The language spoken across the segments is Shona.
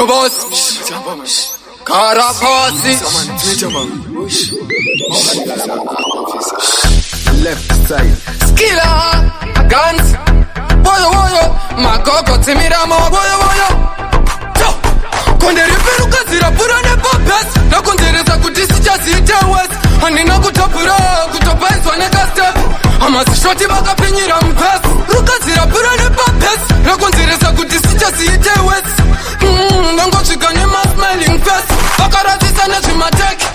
Robos Karapasi Left side Skilla Guns Boyo boyo Makoko timiramo boyo boyo Kondere peruka zirapura nepopes Nakondereza kuti sichazite west Handina kutapura kutapaiswa neka step Amazishoti vakapinyira mpes Ruka zirapura nepopes Nakondereza kuti sichazite west Vangosvika nemasmiling face Vakarazisa nezvimateki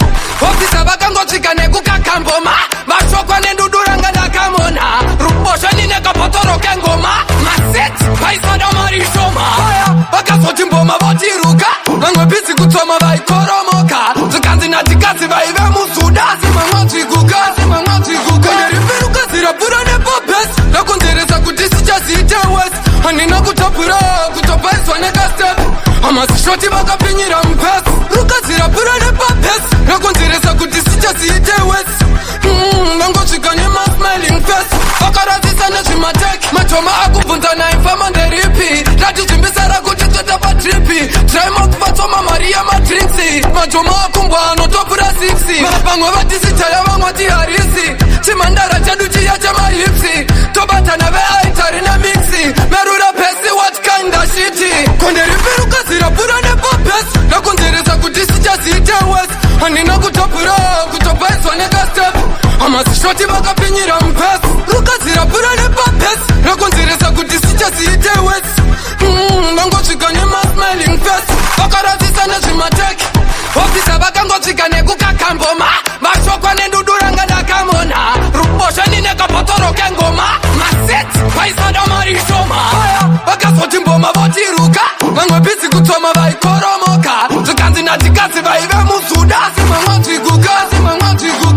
Ofisa vakangosvika nekukakamboma Vashokwa nenduduranga ndakamona Rubosha ninekapotoro kengoma Maseti vaisada marishoma Vakazoti mboma votiruka Vamwe bizi kutsoma vaikoromoka Zikanzi natikazi vaive musudasi Mamwadzviguka Konderiperuka zirapura nepopes Nakondereza kuti sichazite west Handina kutapura kutopaiswa nekastep Amazishoti vakapinyira mpes Ruka zirapura nepopes Nakondereza kuti sichazite west Vangosvika nemasmiling face Vakarazisa nezvimateki Matoma akubvunza naifama nderipi Ratichimbisara kuti totapa tripi Traimo kuvatsoma mari yamadrinksi Matoma akumbwa anotopura 6 Vamwe vatisitaya vamwe tiharisi Chimandara chedu chiya chamahipsi Tobatana veaitari nemixi Merura pesi what kind of shiti Konderiperuka zirapura nepopes Nakondereza kuti sichazite west Handina kutapura kutopaiswa nekastep Amazishoti vakapinyira mpes Ruka zirapura nepopes Nakondereza kuti sichazite west Vangosvika nemasmiling face Vakarazisa nezvimateki Ofisa vakangosvika nekukakamboma Vashokwa nenduduranga ndakamona Rubosha ninekapotoro kengoma Maseti vaisada marishoma Vakazoti mboma votiruka Vamwe bizi kutsoma vaikoromoka Zikanzi natikazi vaive musudasi Mamwadzviguka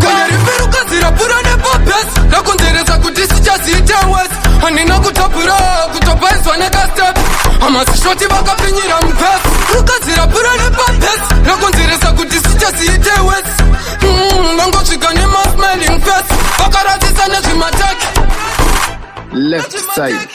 Konderiperuka zirapura nepopes Nakondereza kuti sichazite west Handina kutapura kutopaiswa nekastep Amazishoti vakapinyira mpes Ruka zirapura nepopes Nakondereza kuti sichazite west Vangosvika nemasmiling face Vakarazisa nezvimateki Left side